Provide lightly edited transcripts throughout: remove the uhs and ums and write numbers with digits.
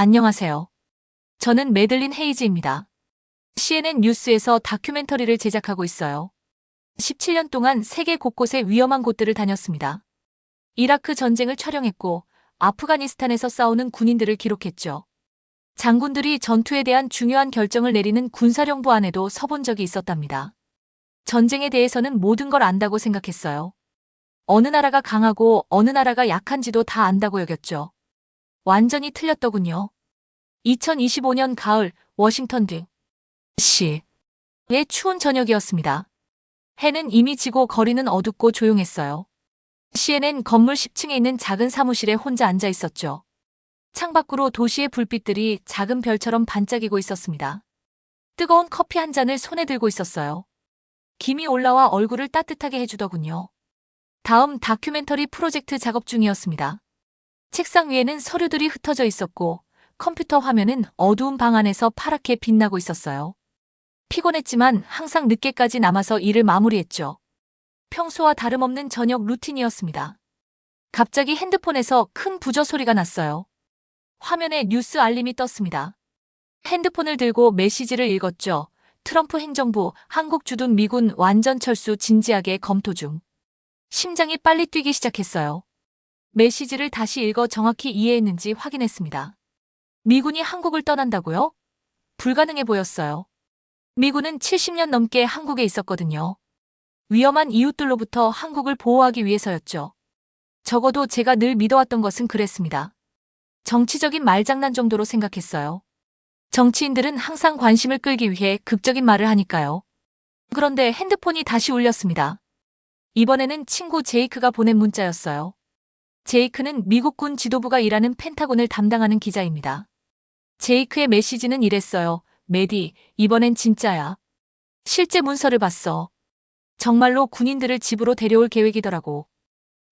안녕하세요. 저는 매들린 헤이즈입니다. CNN 뉴스에서 다큐멘터리를 제작하고 있어요. 17년 동안 세계 곳곳의 위험한 곳들을 다녔습니다. 이라크 전쟁을 촬영했고 아프가니스탄에서 싸우는 군인들을 기록했죠. 장군들이 전투에 대한 중요한 결정을 내리는 군사령부 안에도 서본 적이 있었답니다. 전쟁에 대해서는 모든 걸 안다고 생각했어요. 어느 나라가 강하고 어느 나라가 약한지도 다 안다고 여겼죠. 완전히 틀렸더군요. 2025년 가을 워싱턴 D.C.의 추운 저녁이었습니다. 해는 이미 지고 거리는 어둡고 조용했어요. CNN 건물 10층에 있는 작은 사무실에 혼자 앉아 있었죠. 창밖으로 도시의 불빛들이 작은 별처럼 반짝이고 있었습니다. 뜨거운 커피 한 잔을 손에 들고 있었어요. 김이 올라와 얼굴을 따뜻하게 해주더군요. 다음 다큐멘터리 프로젝트 작업 중이었습니다. 책상 위에는 서류들이 흩어져 있었고 컴퓨터 화면은 어두운 방 안에서 파랗게 빛나고 있었어요. 피곤했지만 항상 늦게까지 남아서 일을 마무리했죠. 평소와 다름없는 저녁 루틴이었습니다. 갑자기 핸드폰에서 큰 부저 소리가 났어요. 화면에 뉴스 알림이 떴습니다. 핸드폰을 들고 메시지를 읽었죠. 트럼프 행정부, 한국 주둔 미군 완전 철수 진지하게 검토 중. 심장이 빨리 뛰기 시작했어요. 메시지를 다시 읽어 정확히 이해했는지 확인했습니다. 미군이 한국을 떠난다고요? 불가능해 보였어요. 미군은 70년 넘게 한국에 있었거든요. 위험한 이웃들로부터 한국을 보호하기 위해서였죠. 적어도 제가 늘 믿어왔던 것은 그랬습니다. 정치적인 말장난 정도로 생각했어요. 정치인들은 항상 관심을 끌기 위해 극적인 말을 하니까요. 그런데 핸드폰이 다시 울렸습니다. 이번에는 친구 제이크가 보낸 문자였어요. 제이크는 미국군 지도부가 일하는 펜타곤을 담당하는 기자입니다. 제이크의 메시지는 이랬어요. 메디, 이번엔 진짜야. 실제 문서를 봤어. 정말로 군인들을 집으로 데려올 계획이더라고.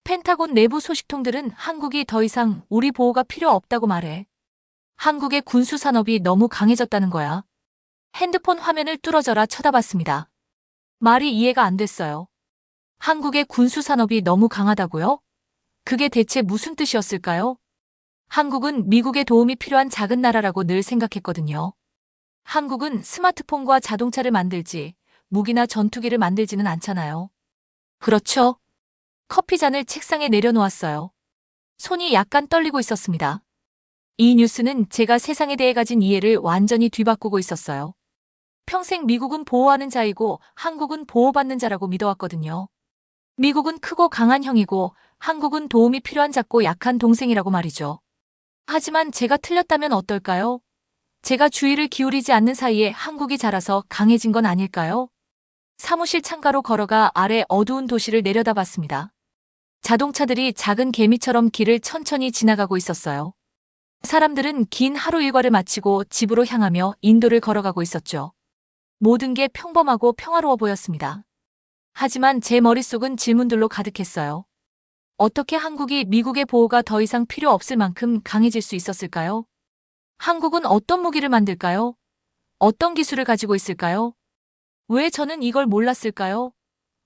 펜타곤 내부 소식통들은 한국이 더 이상 우리 보호가 필요 없다고 말해. 한국의 군수 산업이 너무 강해졌다는 거야. 핸드폰 화면을 뚫어져라 쳐다봤습니다. 말이 이해가 안 됐어요. 한국의 군수 산업이 너무 강하다고요? 그게 대체 무슨 뜻이었을까요? 한국은 미국의 도움이 필요한 작은 나라라고 늘 생각했거든요. 한국은 스마트폰과 자동차를 만들지, 무기나 전투기를 만들지는 않잖아요. 그렇죠? 커피 잔을 책상에 내려놓았어요. 손이 약간 떨리고 있었습니다. 이 뉴스는 제가 세상에 대해 가진 이해를 완전히 뒤바꾸고 있었어요. 평생 미국은 보호하는 자이고 한국은 보호받는 자라고 믿어왔거든요. 미국은 크고 강한 형이고 한국은 도움이 필요한 작고 약한 동생이라고 말이죠. 하지만 제가 틀렸다면 어떨까요? 제가 주의를 기울이지 않는 사이에 한국이 자라서 강해진 건 아닐까요? 사무실 창가로 걸어가 아래 어두운 도시를 내려다봤습니다. 자동차들이 작은 개미처럼 길을 천천히 지나가고 있었어요. 사람들은 긴 하루 일과를 마치고 집으로 향하며 인도를 걸어가고 있었죠. 모든 게 평범하고 평화로워 보였습니다. 하지만 제 머릿속은 질문들로 가득했어요. 어떻게 한국이 미국의 보호가 더 이상 필요 없을 만큼 강해질 수 있었을까요? 한국은 어떤 무기를 만들까요? 어떤 기술을 가지고 있을까요? 왜 저는 이걸 몰랐을까요?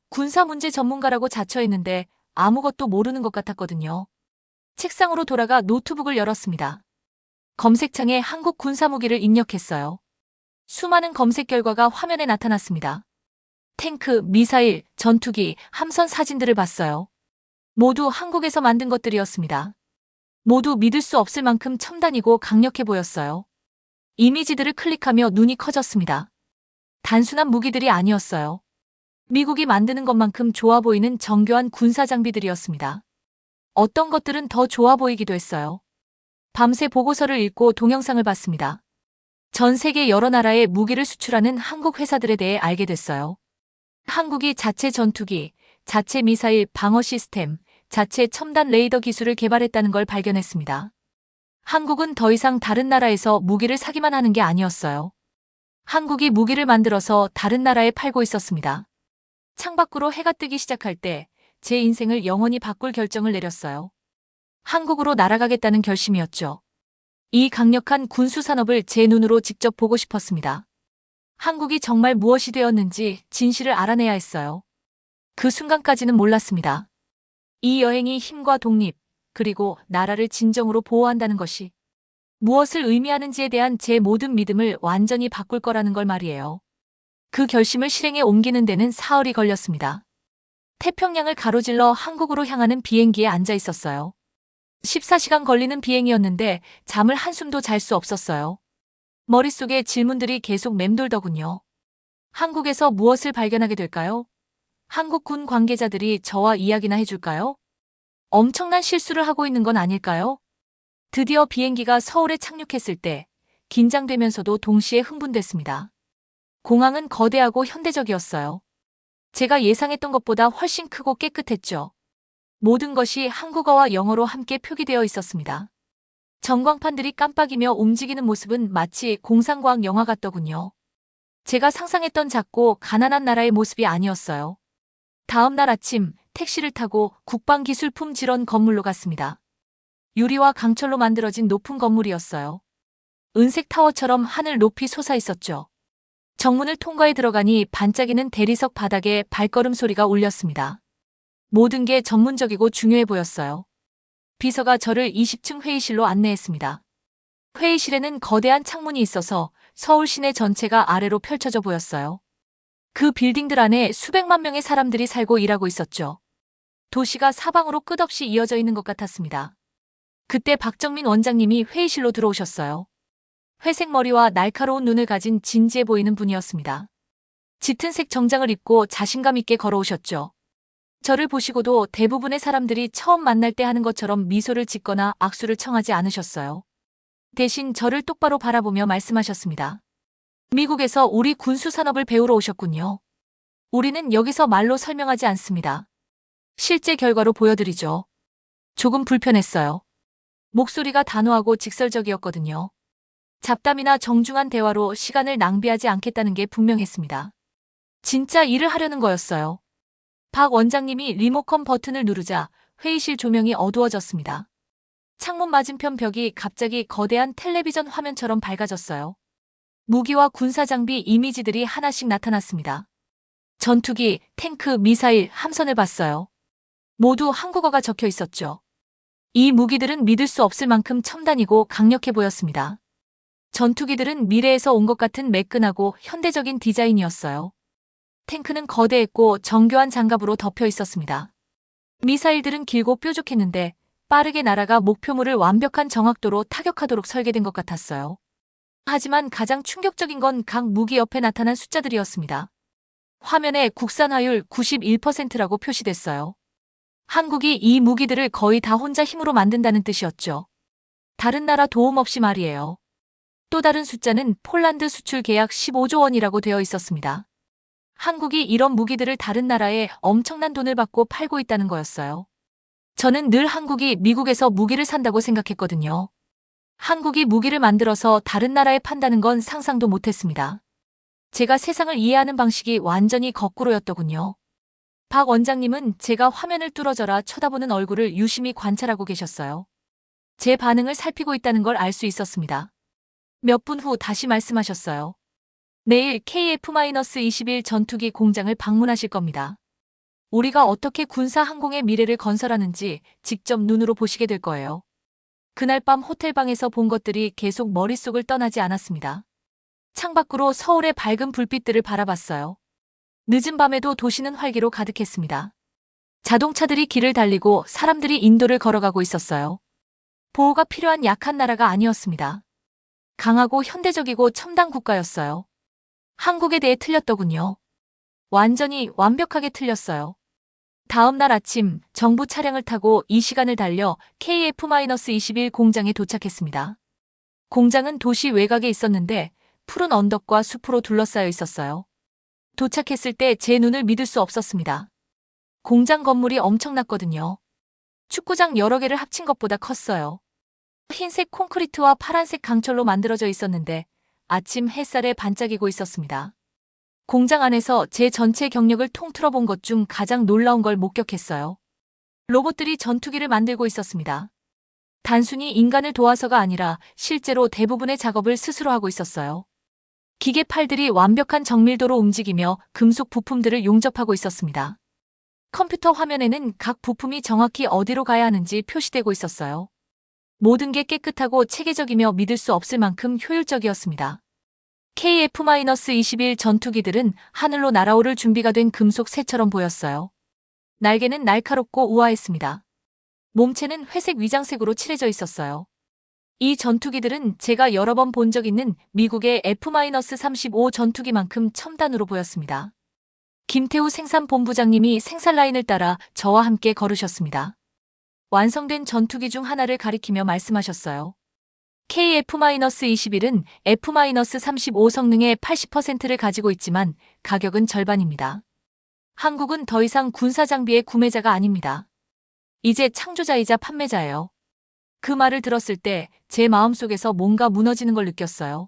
군사 문제 전문가라고 자처했는데 아무것도 모르는 것 같았거든요. 책상으로 돌아가 노트북을 열었습니다. 검색창에 한국 군사 무기를 입력했어요. 수많은 검색 결과가 화면에 나타났습니다. 탱크, 미사일, 전투기, 함선 사진들을 봤어요. 모두 한국에서 만든 것들이었습니다. 모두 믿을 수 없을 만큼 첨단이고 강력해 보였어요. 이미지들을 클릭하며 눈이 커졌습니다. 단순한 무기들이 아니었어요. 미국이 만드는 것만큼 좋아 보이는 정교한 군사 장비들이었습니다. 어떤 것들은 더 좋아 보이기도 했어요. 밤새 보고서를 읽고 동영상을 봤습니다. 전 세계 여러 나라에 무기를 수출하는 한국 회사들에 대해 알게 됐어요. 한국이 자체 전투기, 자체 미사일 방어 시스템, 자체 첨단 레이더 기술을 개발했다는 걸 발견했습니다. 한국은 더 이상 다른 나라에서 무기를 사기만 하는 게 아니었어요. 한국이 무기를 만들어서 다른 나라에 팔고 있었습니다. 창밖으로 해가 뜨기 시작할 때 제 인생을 영원히 바꿀 결정을 내렸어요. 한국으로 날아가겠다는 결심이었죠. 이 강력한 군수 산업을 제 눈으로 직접 보고 싶었습니다. 한국이 정말 무엇이 되었는지 진실을 알아내야 했어요. 그 순간까지는 몰랐습니다. 이 여행이 힘과 독립, 그리고 나라를 진정으로 보호한다는 것이 무엇을 의미하는지에 대한 제 모든 믿음을 완전히 바꿀 거라는 걸 말이에요. 그 결심을 실행에 옮기는 데는 사흘이 걸렸습니다. 태평양을 가로질러 한국으로 향하는 비행기에 앉아 있었어요. 14시간 걸리는 비행이었는데 잠을 한숨도 잘 수 없었어요. 머릿속에 질문들이 계속 맴돌더군요. 한국에서 무엇을 발견하게 될까요? 한국 군 관계자들이 저와 이야기나 해줄까요? 엄청난 실수를 하고 있는 건 아닐까요? 드디어 비행기가 서울에 착륙했을 때 긴장되면서도 동시에 흥분됐습니다. 공항은 거대하고 현대적이었어요. 제가 예상했던 것보다 훨씬 크고 깨끗했죠. 모든 것이 한국어와 영어로 함께 표기되어 있었습니다. 전광판들이 깜빡이며 움직이는 모습은 마치 공상과학 영화 같더군요. 제가 상상했던 작고 가난한 나라의 모습이 아니었어요. 다음 날 아침 택시를 타고 국방기술품 질원 건물로 갔습니다. 유리와 강철로 만들어진 높은 건물이었어요. 은색 타워처럼 하늘 높이 솟아 있었죠. 정문을 통과해 들어가니 반짝이는 대리석 바닥에 발걸음 소리가 울렸습니다. 모든 게 전문적이고 중요해 보였어요. 비서가 저를 20층 회의실로 안내했습니다. 회의실에는 거대한 창문이 있어서 서울 시내 전체가 아래로 펼쳐져 보였어요. 그 빌딩들 안에 수백만 명의 사람들이 살고 일하고 있었죠. 도시가 사방으로 끝없이 이어져 있는 것 같았습니다. 그때 박정민 원장님이 회의실로 들어오셨어요. 회색 머리와 날카로운 눈을 가진 진지해 보이는 분이었습니다. 짙은색 정장을 입고 자신감 있게 걸어오셨죠. 저를 보시고도 대부분의 사람들이 처음 만날 때 하는 것처럼 미소를 짓거나 악수를 청하지 않으셨어요. 대신 저를 똑바로 바라보며 말씀하셨습니다. 미국에서 우리 군수 산업을 배우러 오셨군요. 우리는 여기서 말로 설명하지 않습니다. 실제 결과로 보여드리죠. 조금 불편했어요. 목소리가 단호하고 직설적이었거든요. 잡담이나 정중한 대화로 시간을 낭비하지 않겠다는 게 분명했습니다. 진짜 일을 하려는 거였어요. 박 원장님이 리모컨 버튼을 누르자 회의실 조명이 어두워졌습니다. 창문 맞은편 벽이 갑자기 거대한 텔레비전 화면처럼 밝아졌어요. 무기와 군사장비 이미지들이 하나씩 나타났습니다. 전투기, 탱크, 미사일, 함선을 봤어요. 모두 한국어가 적혀 있었죠. 이 무기들은 믿을 수 없을 만큼 첨단이고 강력해 보였습니다. 전투기들은 미래에서 온 것 같은 매끈하고 현대적인 디자인이었어요. 탱크는 거대했고 정교한 장갑으로 덮여 있었습니다. 미사일들은 길고 뾰족했는데 빠르게 날아가 목표물을 완벽한 정확도로 타격하도록 설계된 것 같았어요. 하지만 가장 충격적인 건 각 무기 옆에 나타난 숫자들이었습니다. 화면에 국산화율 91%라고 표시됐어요. 한국이 이 무기들을 거의 다 혼자 힘으로 만든다는 뜻이었죠. 다른 나라 도움 없이 말이에요. 또 다른 숫자는 폴란드 수출 계약 15조 원이라고 되어 있었습니다. 한국이 이런 무기들을 다른 나라에 엄청난 돈을 받고 팔고 있다는 거였어요. 저는 늘 한국이 미국에서 무기를 산다고 생각했거든요. 한국이 무기를 만들어서 다른 나라에 판다는 건 상상도 못했습니다. 제가 세상을 이해하는 방식이 완전히 거꾸로였더군요. 박 원장님은 제가 화면을 뚫어져라 쳐다보는 얼굴을 유심히 관찰하고 계셨어요. 제 반응을 살피고 있다는 걸 알 수 있었습니다. 몇 분 후 다시 말씀하셨어요. 내일 KF-21 전투기 공장을 방문하실 겁니다. 우리가 어떻게 군사 항공의 미래를 건설하는지 직접 눈으로 보시게 될 거예요. 그날 밤 호텔방에서 본 것들이 계속 머릿속을 떠나지 않았습니다. 창밖으로 서울의 밝은 불빛들을 바라봤어요. 늦은 밤에도 도시는 활기로 가득했습니다. 자동차들이 길을 달리고 사람들이 인도를 걸어가고 있었어요. 보호가 필요한 약한 나라가 아니었습니다. 강하고 현대적이고 첨단 국가였어요. 한국에 대해 틀렸더군요. 완전히 완벽하게 틀렸어요. 다음 날 아침 정부 차량을 타고 이 시간을 달려 KF-21 공장에 도착했습니다. 공장은 도시 외곽에 있었는데 푸른 언덕과 숲으로 둘러싸여 있었어요. 도착했을 때 제 눈을 믿을 수 없었습니다. 공장 건물이 엄청났거든요. 축구장 여러 개를 합친 것보다 컸어요. 흰색 콘크리트와 파란색 강철로 만들어져 있었는데 아침 햇살에 반짝이고 있었습니다. 공장 안에서 제 전체 경력을 통틀어 본 것 중 가장 놀라운 걸 목격했어요. 로봇들이 전투기를 만들고 있었습니다. 단순히 인간을 도와서가 아니라 실제로 대부분의 작업을 스스로 하고 있었어요. 기계 팔들이 완벽한 정밀도로 움직이며 금속 부품들을 용접하고 있었습니다. 컴퓨터 화면에는 각 부품이 정확히 어디로 가야 하는지 표시되고 있었어요. 모든 게 깨끗하고 체계적이며 믿을 수 없을 만큼 효율적이었습니다. KF-21 전투기들은 하늘로 날아오를 준비가 된 금속 새처럼 보였어요. 날개는 날카롭고 우아했습니다. 몸체는 회색 위장색으로 칠해져 있었어요. 이 전투기들은 제가 여러 번 본 적 있는 미국의 F-35 전투기만큼 첨단으로 보였습니다. 김태우 생산본부장님이 생산 라인을 따라 저와 함께 걸으셨습니다. 완성된 전투기 중 하나를 가리키며 말씀하셨어요. KF-21은 F-35 성능의 80%를 가지고 있지만 가격은 절반입니다. 한국은 더 이상 군사 장비의 구매자가 아닙니다. 이제 창조자이자 판매자예요. 그 말을 들었을 때 제 마음속에서 뭔가 무너지는 걸 느꼈어요.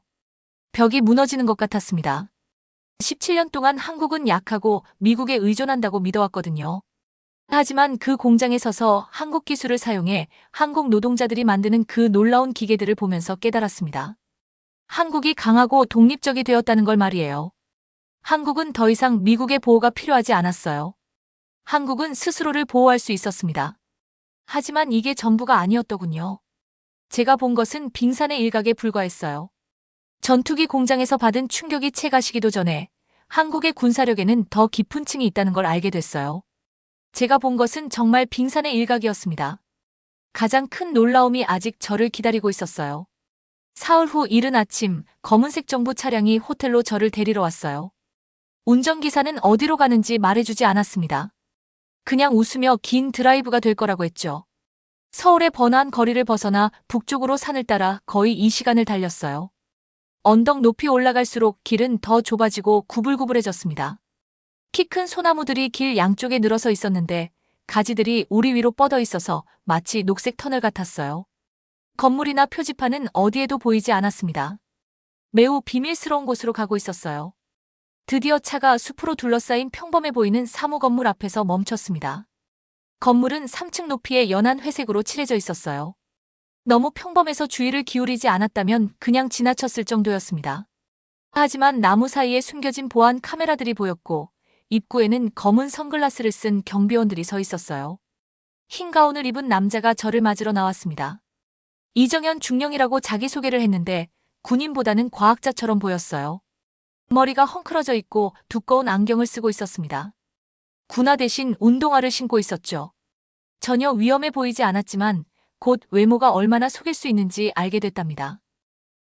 벽이 무너지는 것 같았습니다. 17년 동안 한국은 약하고 미국에 의존한다고 믿어왔거든요. 하지만 그 공장에 서서 한국 기술을 사용해 한국 노동자들이 만드는 그 놀라운 기계들을 보면서 깨달았습니다. 한국이 강하고 독립적이 되었다는 걸 말이에요. 한국은 더 이상 미국의 보호가 필요하지 않았어요. 한국은 스스로를 보호할 수 있었습니다. 하지만 이게 전부가 아니었더군요. 제가 본 것은 빙산의 일각에 불과했어요. 전투기 공장에서 받은 충격이 채 가시기도 전에 한국의 군사력에는 더 깊은 층이 있다는 걸 알게 됐어요. 제가 본 것은 정말 빙산의 일각이었습니다. 가장 큰 놀라움이 아직 저를 기다리고 있었어요. 사흘 후 이른 아침, 검은색 정부 차량이 호텔로 저를 데리러 왔어요. 운전기사는 어디로 가는지 말해주지 않았습니다. 그냥 웃으며 긴 드라이브가 될 거라고 했죠. 서울의 번화한 거리를 벗어나 북쪽으로 산을 따라 거의 2시간을 달렸어요. 언덕 높이 올라갈수록 길은 더 좁아지고 구불구불해졌습니다. 키 큰 소나무들이 길 양쪽에 늘어서 있었는데 가지들이 우리 위로 뻗어 있어서 마치 녹색 터널 같았어요. 건물이나 표지판은 어디에도 보이지 않았습니다. 매우 비밀스러운 곳으로 가고 있었어요. 드디어 차가 숲으로 둘러싸인 평범해 보이는 사무 건물 앞에서 멈췄습니다. 건물은 3층 높이의 연한 회색으로 칠해져 있었어요. 너무 평범해서 주의를 기울이지 않았다면 그냥 지나쳤을 정도였습니다. 하지만 나무 사이에 숨겨진 보안 카메라들이 보였고 입구에는 검은 선글라스를 쓴 경비원들이 서 있었어요. 흰 가운을 입은 남자가 저를 맞으러 나왔습니다. 이정현 중령이라고 자기소개를 했는데 군인보다는 과학자처럼 보였어요. 머리가 헝클어져 있고 두꺼운 안경을 쓰고 있었습니다. 군화 대신 운동화를 신고 있었죠. 전혀 위험해 보이지 않았지만 곧 외모가 얼마나 속일 수 있는지 알게 됐답니다.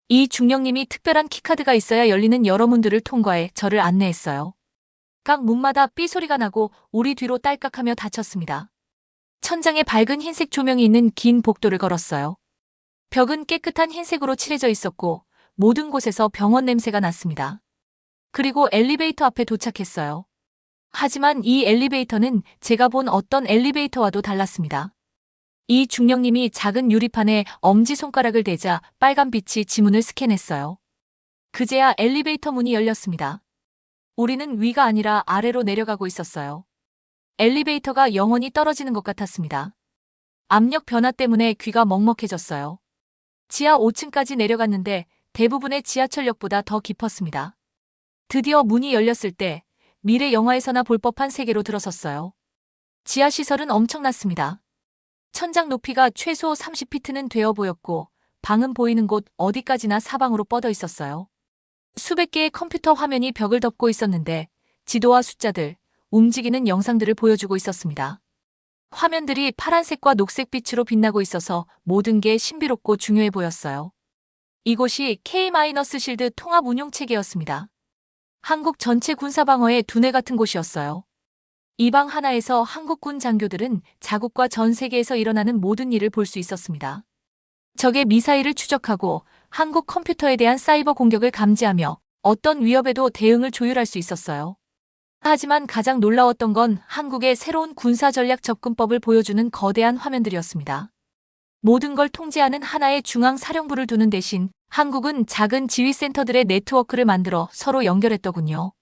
이 중령님이 특별한 키카드가 있어야 열리는 여러 문들을 통과해 저를 안내했어요. 각 문마다 삐소리가 나고 우리 뒤로 딸깍하며 닫혔습니다. 천장에 밝은 흰색 조명이 있는 긴 복도를 걸었어요. 벽은 깨끗한 흰색으로 칠해져 있었고 모든 곳에서 병원 냄새가 났습니다. 그리고 엘리베이터 앞에 도착했어요. 하지만 이 엘리베이터는 제가 본 어떤 엘리베이터와도 달랐습니다. 이 중령님이 작은 유리판에 엄지손가락을 대자 빨간 빛이 지문을 스캔했어요. 그제야 엘리베이터 문이 열렸습니다. 우리는 위가 아니라 아래로 내려가고 있었어요. 엘리베이터가 영원히 떨어지는 것 같았습니다. 압력 변화 때문에 귀가 먹먹해졌어요. 지하 5층까지 내려갔는데 대부분의 지하철역보다 더 깊었습니다. 드디어 문이 열렸을 때 미래 영화에서나 볼 법한 세계로 들어섰어요. 지하시설은 엄청났습니다. 천장 높이가 최소 30피트는 되어 보였고 방은 보이는 곳 어디까지나 사방으로 뻗어 있었어요. 수백 개의 컴퓨터 화면이 벽을 덮고 있었는데 지도와 숫자들, 움직이는 영상들을 보여주고 있었습니다. 화면들이 파란색과 녹색빛으로 빛나고 있어서 모든 게 신비롭고 중요해 보였어요. 이곳이 K-실드 통합 운용 체계였습니다. 한국 전체 군사방어의 두뇌 같은 곳이었어요. 이 방 하나에서 한국군 장교들은 자국과 전 세계에서 일어나는 모든 일을 볼 수 있었습니다. 적의 미사일을 추적하고 한국 컴퓨터에 대한 사이버 공격을 감지하며 어떤 위협에도 대응을 조율할 수 있었어요. 하지만 가장 놀라웠던 건 한국의 새로운 군사 전략 접근법을 보여주는 거대한 화면들이었습니다. 모든 걸 통제하는 하나의 중앙 사령부를 두는 대신 한국은 작은 지휘센터들의 네트워크를 만들어 서로 연결했더군요.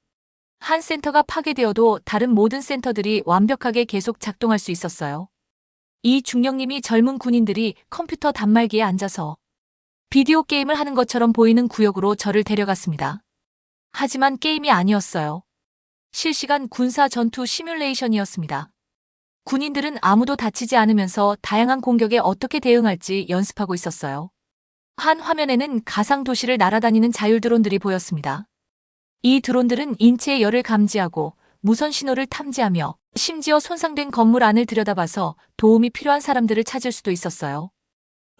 한 센터가 파괴되어도 다른 모든 센터들이 완벽하게 계속 작동할 수 있었어요. 이 중령님이 젊은 군인들이 컴퓨터 단말기에 앉아서 비디오 게임을 하는 것처럼 보이는 구역으로 저를 데려갔습니다. 하지만 게임이 아니었어요. 실시간 군사 전투 시뮬레이션이었습니다. 군인들은 아무도 다치지 않으면서 다양한 공격에 어떻게 대응할지 연습하고 있었어요. 한 화면에는 가상 도시를 날아다니는 자율 드론들이 보였습니다. 이 드론들은 인체의 열을 감지하고 무선 신호를 탐지하며 심지어 손상된 건물 안을 들여다봐서 도움이 필요한 사람들을 찾을 수도 있었어요.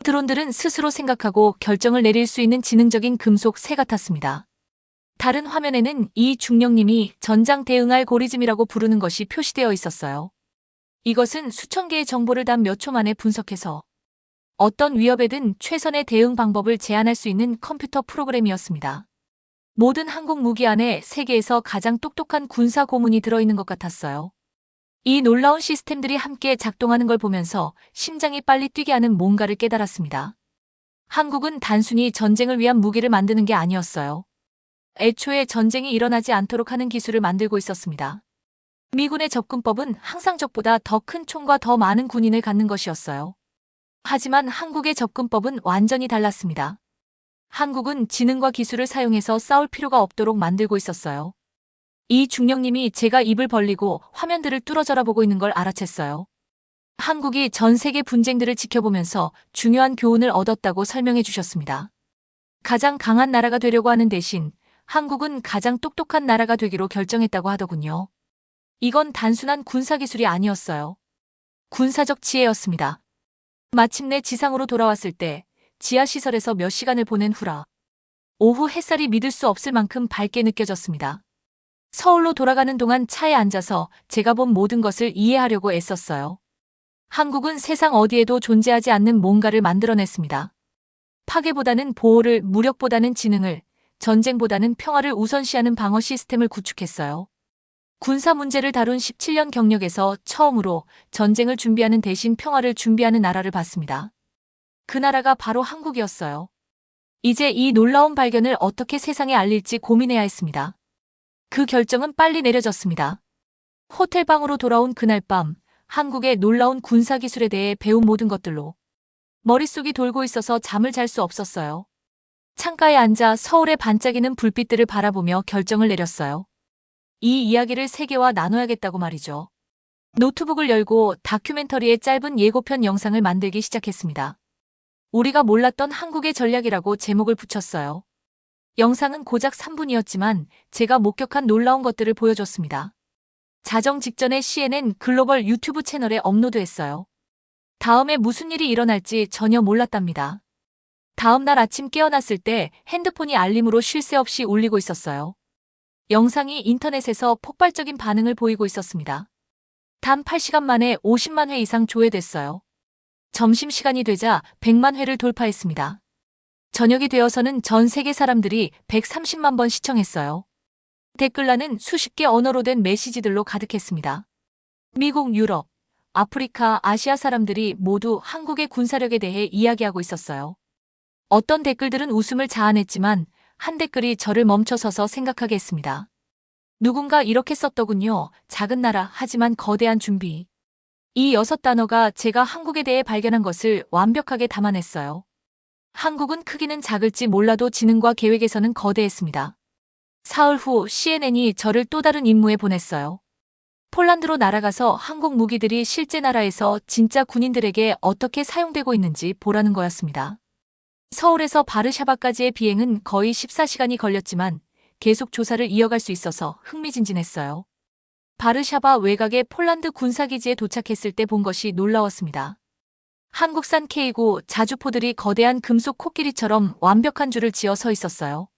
드론들은 스스로 생각하고 결정을 내릴 수 있는 지능적인 금속 새 같았습니다. 다른 화면에는 이 중령님이 전장 대응 알고리즘이라고 부르는 것이 표시되어 있었어요. 이것은 수천 개의 정보를 단 몇 초 만에 분석해서 어떤 위협에든 최선의 대응 방법을 제안할 수 있는 컴퓨터 프로그램이었습니다. 모든 한국 무기 안에 세계에서 가장 똑똑한 군사 고문이 들어있는 것 같았어요. 이 놀라운 시스템들이 함께 작동하는 걸 보면서 심장이 빨리 뛰게 하는 뭔가를 깨달았습니다. 한국은 단순히 전쟁을 위한 무기를 만드는 게 아니었어요. 애초에 전쟁이 일어나지 않도록 하는 기술을 만들고 있었습니다. 미군의 접근법은 항상 적보다 더 큰 총과 더 많은 군인을 갖는 것이었어요. 하지만 한국의 접근법은 완전히 달랐습니다. 한국은 지능과 기술을 사용해서 싸울 필요가 없도록 만들고 있었어요. 이 중령님이 제가 입을 벌리고 화면들을 뚫어져라 보고 있는 걸 알아챘어요. 한국이 전 세계 분쟁들을 지켜보면서 중요한 교훈을 얻었다고 설명해 주셨습니다. 가장 강한 나라가 되려고 하는 대신 한국은 가장 똑똑한 나라가 되기로 결정했다고 하더군요. 이건 단순한 군사기술이 아니었어요. 군사적 지혜였습니다. 마침내 지상으로 돌아왔을 때 지하시설에서 몇 시간을 보낸 후라 오후 햇살이 믿을 수 없을 만큼 밝게 느껴졌습니다. 서울로 돌아가는 동안 차에 앉아서 제가 본 모든 것을 이해하려고 애썼어요. 한국은 세상 어디에도 존재하지 않는 뭔가를 만들어냈습니다. 파괴보다는 보호를, 무력보다는 지능을, 전쟁보다는 평화를 우선시하는 방어 시스템을 구축했어요. 군사 문제를 다룬 17년 경력에서 처음으로 전쟁을 준비하는 대신 평화를 준비하는 나라를 봤습니다. 그 나라가 바로 한국이었어요. 이제 이 놀라운 발견을 어떻게 세상에 알릴지 고민해야 했습니다. 그 결정은 빨리 내려졌습니다. 호텔방으로 돌아온 그날 밤, 한국의 놀라운 군사기술에 대해 배운 모든 것들로 머릿속이 돌고 있어서 잠을 잘 수 없었어요. 창가에 앉아 서울의 반짝이는 불빛들을 바라보며 결정을 내렸어요. 이 이야기를 세계와 나눠야겠다고 말이죠. 노트북을 열고 다큐멘터리의 짧은 예고편 영상을 만들기 시작했습니다. 우리가 몰랐던 한국의 전략이라고 제목을 붙였어요. 영상은 고작 3분이었지만 제가 목격한 놀라운 것들을 보여줬습니다. 자정 직전에 CNN 글로벌 유튜브 채널에 업로드했어요. 다음에 무슨 일이 일어날지 전혀 몰랐답니다. 다음 날 아침 깨어났을 때 핸드폰이 알림으로 쉴 새 없이 울리고 있었어요. 영상이 인터넷에서 폭발적인 반응을 보이고 있었습니다. 단 8시간 만에 50만 회 이상 조회됐어요. 점심시간이 되자 100만 회를 돌파했습니다. 저녁이 되어서는 전 세계 사람들이 130만 번 시청했어요. 댓글란은 수십 개 언어로 된 메시지들로 가득했습니다. 미국, 유럽, 아프리카, 아시아 사람들이 모두 한국의 군사력에 대해 이야기하고 있었어요. 어떤 댓글들은 웃음을 자아냈지만 한 댓글이 저를 멈춰서서 생각하게 했습니다. 누군가 이렇게 썼더군요. 작은 나라, 하지만 거대한 준비. 이 6단어가 제가 한국에 대해 발견한 것을 완벽하게 담아냈어요. 한국은 크기는 작을지 몰라도 지능과 계획에서는 거대했습니다. 사흘 후 CNN이 저를 또 다른 임무에 보냈어요. 폴란드로 날아가서 한국 무기들이 실제 나라에서 진짜 군인들에게 어떻게 사용되고 있는지 보라는 거였습니다. 서울에서 바르샤바까지의 비행은 거의 14시간이 걸렸지만 계속 조사를 이어갈 수 있어서 흥미진진했어요. 바르샤바 외곽의 폴란드 군사기지에 도착했을 때 본 것이 놀라웠습니다. 한국산 K9 자주포들이 거대한 금속 코끼리처럼 완벽한 줄을 지어 서 있었어요.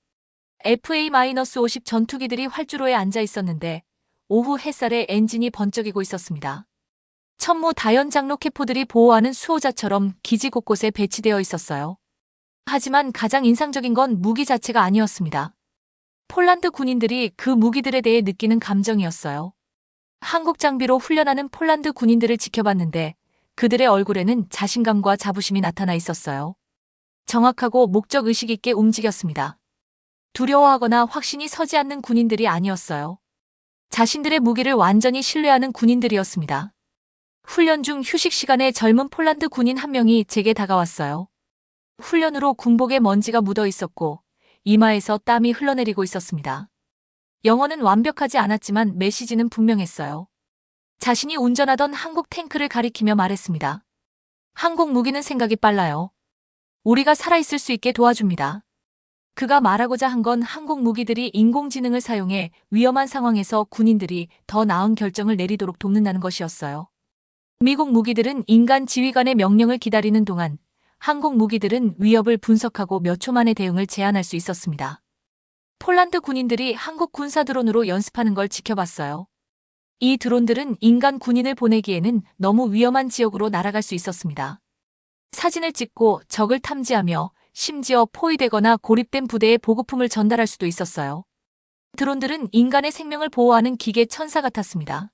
FA-50 전투기들이 활주로에 앉아 있었는데 오후 햇살에 엔진이 번쩍이고 있었습니다. 천무 다연장 로켓포들이 보호하는 수호자처럼 기지 곳곳에 배치되어 있었어요. 하지만 가장 인상적인 건 무기 자체가 아니었습니다. 폴란드 군인들이 그 무기들에 대해 느끼는 감정이었어요. 한국 장비로 훈련하는 폴란드 군인들을 지켜봤는데 그들의 얼굴에는 자신감과 자부심이 나타나 있었어요. 정확하고 목적의식 있게 움직였습니다. 두려워하거나 확신이 서지 않는 군인들이 아니었어요. 자신들의 무기를 완전히 신뢰하는 군인들이었습니다. 훈련 중 휴식 시간에 젊은 폴란드 군인 한 명이 제게 다가왔어요. 훈련으로 군복에 먼지가 묻어 있었고 이마에서 땀이 흘러내리고 있었습니다. 영어는 완벽하지 않았지만 메시지는 분명했어요. 자신이 운전하던 한국 탱크를 가리키며 말했습니다. 한국 무기는 생각이 빨라요. 우리가 살아있을 수 있게 도와줍니다. 그가 말하고자 한 건 한국 무기들이 인공지능을 사용해 위험한 상황에서 군인들이 더 나은 결정을 내리도록 돕는다는 것이었어요. 미국 무기들은 인간 지휘관의 명령을 기다리는 동안 한국 무기들은 위협을 분석하고 몇 초 만에 대응을 제안할 수 있었습니다. 폴란드 군인들이 한국 군사 드론으로 연습하는 걸 지켜봤어요. 이 드론들은 인간 군인을 보내기에는 너무 위험한 지역으로 날아갈 수 있었습니다. 사진을 찍고 적을 탐지하며 심지어 포위되거나 고립된 부대에 보급품을 전달할 수도 있었어요. 드론들은 인간의 생명을 보호하는 기계 천사 같았습니다.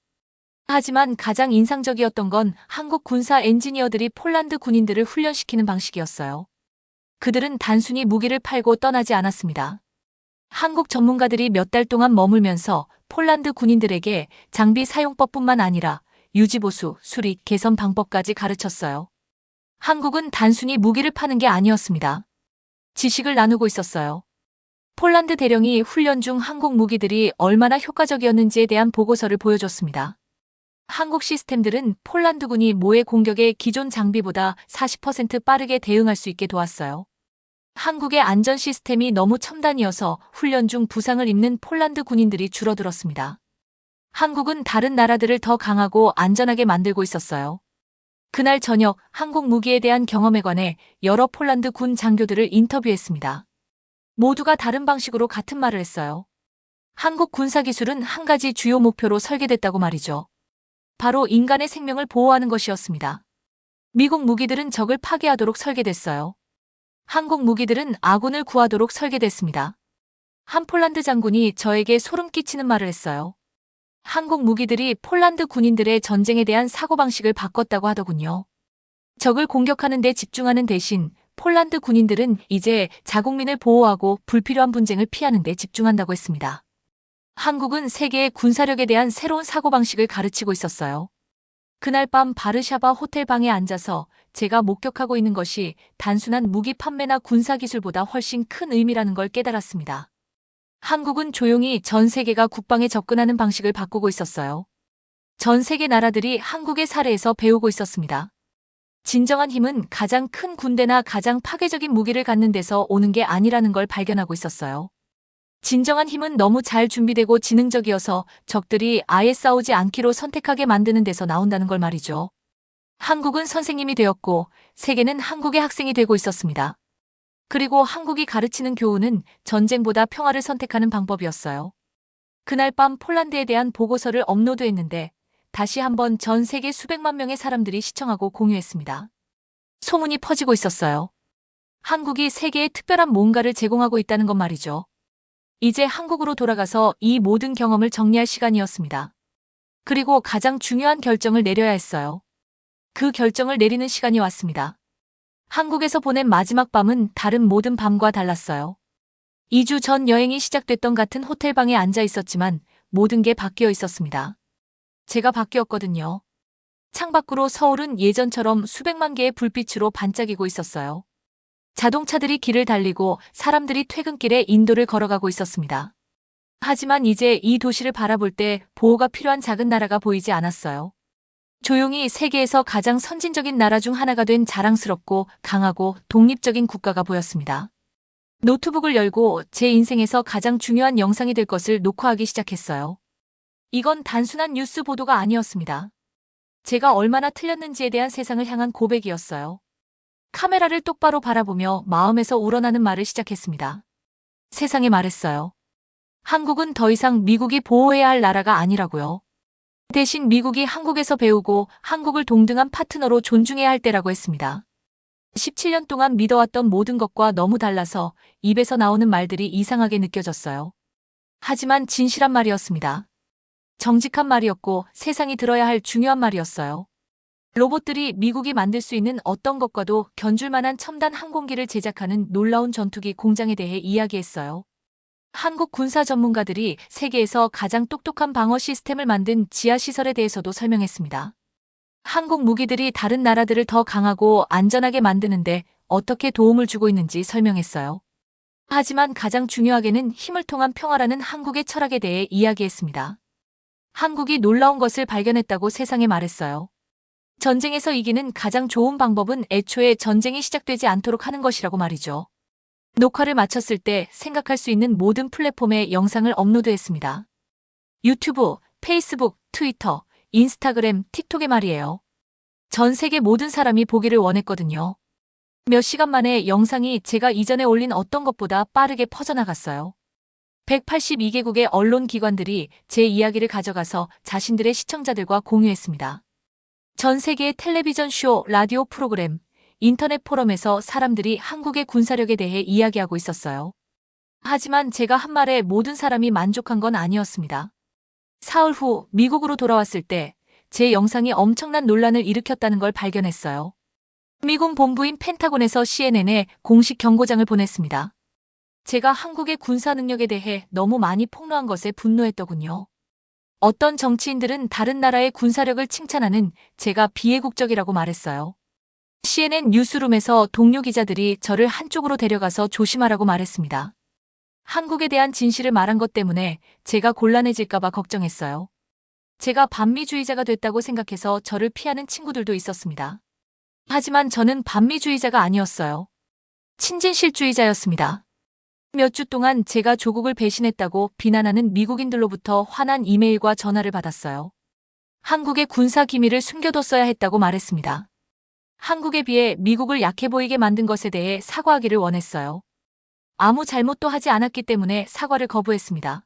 하지만 가장 인상적이었던 건 한국 군사 엔지니어들이 폴란드 군인들을 훈련시키는 방식이었어요. 그들은 단순히 무기를 팔고 떠나지 않았습니다. 한국 전문가들이 몇 달 동안 머물면서 폴란드 군인들에게 장비 사용법뿐만 아니라 유지보수, 수리, 개선 방법까지 가르쳤어요. 한국은 단순히 무기를 파는 게 아니었습니다. 지식을 나누고 있었어요. 폴란드 대령이 훈련 중 한국 무기들이 얼마나 효과적이었는지에 대한 보고서를 보여줬습니다. 한국 시스템들은 폴란드군이 모의 공격에 기존 장비보다 40% 빠르게 대응할 수 있게 도왔어요. 한국의 안전 시스템이 너무 첨단이어서 훈련 중 부상을 입는 폴란드 군인들이 줄어들었습니다. 한국은 다른 나라들을 더 강하고 안전하게 만들고 있었어요. 그날 저녁 한국 무기에 대한 경험에 관해 여러 폴란드 군 장교들을 인터뷰했습니다. 모두가 다른 방식으로 같은 말을 했어요. 한국 군사기술은 한 가지 주요 목표로 설계됐다고 말이죠. 바로 인간의 생명을 보호하는 것이었습니다. 미국 무기들은 적을 파괴하도록 설계됐어요. 한국 무기들은 아군을 구하도록 설계됐습니다. 한 폴란드 장군이 저에게 소름 끼치는 말을 했어요. 한국 무기들이 폴란드 군인들의 전쟁에 대한 사고방식을 바꿨다고 하더군요. 적을 공격하는 데 집중하는 대신 폴란드 군인들은 이제 자국민을 보호하고 불필요한 분쟁을 피하는 데 집중한다고 했습니다. 한국은 세계의 군사력에 대한 새로운 사고방식을 가르치고 있었어요. 그날 밤 바르샤바 호텔 방에 앉아서 제가 목격하고 있는 것이 단순한 무기 판매나 군사기술보다 훨씬 큰 의미라는 걸 깨달았습니다. 한국은 조용히 전 세계가 국방에 접근하는 방식을 바꾸고 있었어요. 전 세계 나라들이 한국의 사례에서 배우고 있었습니다. 진정한 힘은 가장 큰 군대나 가장 파괴적인 무기를 갖는 데서 오는 게 아니라는 걸 발견하고 있었어요. 진정한 힘은 너무 잘 준비되고 지능적이어서 적들이 아예 싸우지 않기로 선택하게 만드는 데서 나온다는 걸 말이죠. 한국은 선생님이 되었고 세계는 한국의 학생이 되고 있었습니다. 그리고 한국이 가르치는 교훈은 전쟁보다 평화를 선택하는 방법이었어요. 그날 밤 폴란드에 대한 보고서를 업로드했는데 다시 한번 전 세계 수백만 명의 사람들이 시청하고 공유했습니다. 소문이 퍼지고 있었어요. 한국이 세계에 특별한 뭔가를 제공하고 있다는 것 말이죠. 이제 한국으로 돌아가서 이 모든 경험을 정리할 시간이었습니다. 그리고 가장 중요한 결정을 내려야 했어요. 그 결정을 내리는 시간이 왔습니다. 한국에서 보낸 마지막 밤은 다른 모든 밤과 달랐어요. 2주 전 여행이 시작됐던 같은 호텔방에 앉아 있었지만 모든 게 바뀌어 있었습니다. 제가 바뀌었거든요. 창밖으로 서울은 예전처럼 수백만 개의 불빛으로 반짝이고 있었어요. 자동차들이 길을 달리고 사람들이 퇴근길에 인도를 걸어가고 있었습니다. 하지만 이제 이 도시를 바라볼 때 보호가 필요한 작은 나라가 보이지 않았어요. 조용히 세계에서 가장 선진적인 나라 중 하나가 된 자랑스럽고 강하고 독립적인 국가가 보였습니다. 노트북을 열고 제 인생에서 가장 중요한 영상이 될 것을 녹화하기 시작했어요. 이건 단순한 뉴스 보도가 아니었습니다. 제가 얼마나 틀렸는지에 대한 세상을 향한 고백이었어요. 카메라를 똑바로 바라보며 마음에서 우러나는 말을 시작했습니다. 세상에 말했어요. 한국은 더 이상 미국이 보호해야 할 나라가 아니라고요. 대신 미국이 한국에서 배우고 한국을 동등한 파트너로 존중해야 할 때라고 했습니다. 17년 동안 믿어왔던 모든 것과 너무 달라서 입에서 나오는 말들이 이상하게 느껴졌어요. 하지만 진실한 말이었습니다. 정직한 말이었고 세상이 들어야 할 중요한 말이었어요. 로봇들이 미국이 만들 수 있는 어떤 것과도 견줄 만한 첨단 항공기를 제작하는 놀라운 전투기 공장에 대해 이야기했어요. 한국 군사 전문가들이 세계에서 가장 똑똑한 방어 시스템을 만든 지하시설에 대해서도 설명했습니다. 한국 무기들이 다른 나라들을 더 강하고 안전하게 만드는데 어떻게 도움을 주고 있는지 설명했어요. 하지만 가장 중요하게는 힘을 통한 평화라는 한국의 철학에 대해 이야기했습니다. 한국이 놀라운 것을 발견했다고 세상에 말했어요. 전쟁에서 이기는 가장 좋은 방법은 애초에 전쟁이 시작되지 않도록 하는 것이라고 말이죠. 녹화를 마쳤을 때 생각할 수 있는 모든 플랫폼에 영상을 업로드했습니다. 유튜브, 페이스북, 트위터, 인스타그램, 틱톡에 말이에요. 전 세계 모든 사람이 보기를 원했거든요. 몇 시간 만에 영상이 제가 이전에 올린 어떤 것보다 빠르게 퍼져나갔어요. 182개국의 언론 기관들이 제 이야기를 가져가서 자신들의 시청자들과 공유했습니다. 전 세계의 텔레비전 쇼, 라디오 프로그램, 인터넷 포럼에서 사람들이 한국의 군사력에 대해 이야기하고 있었어요. 하지만 제가 한 말에 모든 사람이 만족한 건 아니었습니다. 사흘 후 미국으로 돌아왔을 때 제 영상이 엄청난 논란을 일으켰다는 걸 발견했어요. 미군 본부인 펜타곤에서 CNN에 공식 경고장을 보냈습니다. 제가 한국의 군사 능력에 대해 너무 많이 폭로한 것에 분노했더군요. 어떤 정치인들은 다른 나라의 군사력을 칭찬하는 제가 비애국적이라고 말했어요. CNN 뉴스룸에서 동료 기자들이 저를 한쪽으로 데려가서 조심하라고 말했습니다. 한국에 대한 진실을 말한 것 때문에 제가 곤란해질까봐 걱정했어요. 제가 반미주의자가 됐다고 생각해서 저를 피하는 친구들도 있었습니다. 하지만 저는 반미주의자가 아니었어요. 친진실주의자였습니다. 몇 주 동안 제가 조국을 배신했다고 비난하는 미국인들로부터 화난 이메일과 전화를 받았어요. 한국의 군사 기밀을 숨겨뒀어야 했다고 말했습니다. 한국에 비해 미국을 약해 보이게 만든 것에 대해 사과하기를 원했어요. 아무 잘못도 하지 않았기 때문에 사과를 거부했습니다.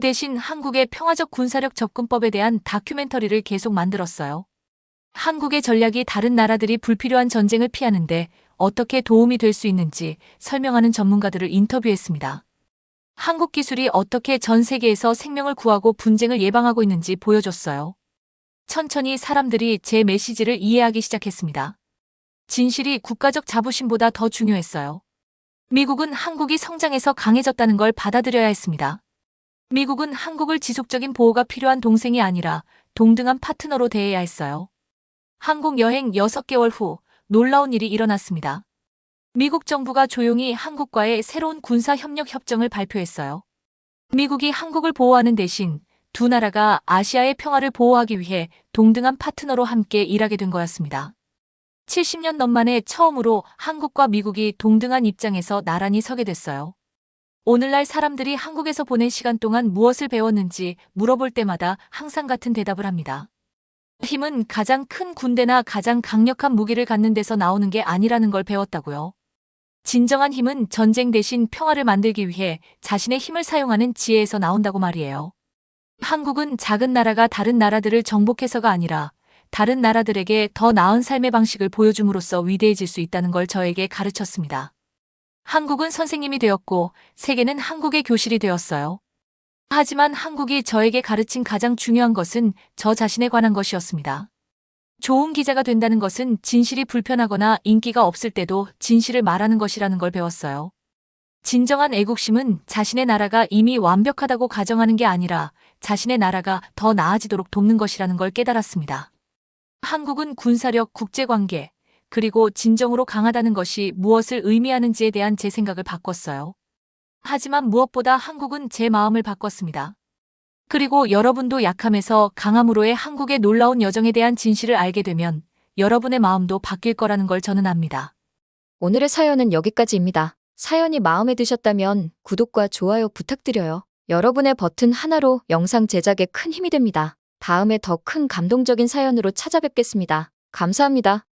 대신 한국의 평화적 군사력 접근법에 대한 다큐멘터리를 계속 만들었어요. 한국의 전략이 다른 나라들이 불필요한 전쟁을 피하는데 어떻게 도움이 될 수 있는지 설명하는 전문가들을 인터뷰했습니다. 한국 기술이 어떻게 전 세계에서 생명을 구하고 분쟁을 예방하고 있는지 보여줬어요. 천천히 사람들이 제 메시지를 이해하기 시작했습니다. 진실이 국가적 자부심보다 더 중요했어요. 미국은 한국이 성장해서 강해졌다는 걸 받아들여야 했습니다. 미국은 한국을 지속적인 보호가 필요한 동생이 아니라 동등한 파트너로 대해야 했어요. 한국 여행 6개월 후 놀라운 일이 일어났습니다. 미국 정부가 조용히 한국과의 새로운 군사협력 협정을 발표했어요. 미국이 한국을 보호하는 대신 두 나라가 아시아의 평화를 보호하기 위해 동등한 파트너로 함께 일하게 된 거였습니다. 70년 넘 만에 처음으로 한국과 미국이 동등한 입장에서 나란히 서게 됐어요. 오늘날 사람들이 한국에서 보낸 시간 동안 무엇을 배웠는지 물어볼 때마다 항상 같은 대답을 합니다. 힘은 가장 큰 군대나 가장 강력한 무기를 갖는 데서 나오는 게 아니라는 걸 배웠다고요. 진정한 힘은 전쟁 대신 평화를 만들기 위해 자신의 힘을 사용하는 지혜에서 나온다고 말이에요. 한국은 작은 나라가 다른 나라들을 정복해서가 아니라 다른 나라들에게 더 나은 삶의 방식을 보여줌으로써 위대해질 수 있다는 걸 저에게 가르쳤습니다. 한국은 선생님이 되었고 세계는 한국의 교실이 되었어요. 하지만 한국이 저에게 가르친 가장 중요한 것은 저 자신에 관한 것이었습니다. 좋은 기자가 된다는 것은 진실이 불편하거나 인기가 없을 때도 진실을 말하는 것이라는 걸 배웠어요. 진정한 애국심은 자신의 나라가 이미 완벽하다고 가정하는 게 아니라 자신의 나라가 더 나아지도록 돕는 것이라는 걸 깨달았습니다. 한국은 군사력, 국제관계, 그리고 진정으로 강하다는 것이 무엇을 의미하는지에 대한 제 생각을 바꿨어요. 하지만 무엇보다 한국은 제 마음을 바꿨습니다. 그리고 여러분도 약함에서 강함으로의 한국의 놀라운 여정에 대한 진실을 알게 되면 여러분의 마음도 바뀔 거라는 걸 저는 압니다. 오늘의 사연은 여기까지입니다. 사연이 마음에 드셨다면 구독과 좋아요 부탁드려요. 여러분의 버튼 하나로 영상 제작에 큰 힘이 됩니다. 다음에 더 큰 감동적인 사연으로 찾아뵙겠습니다. 감사합니다.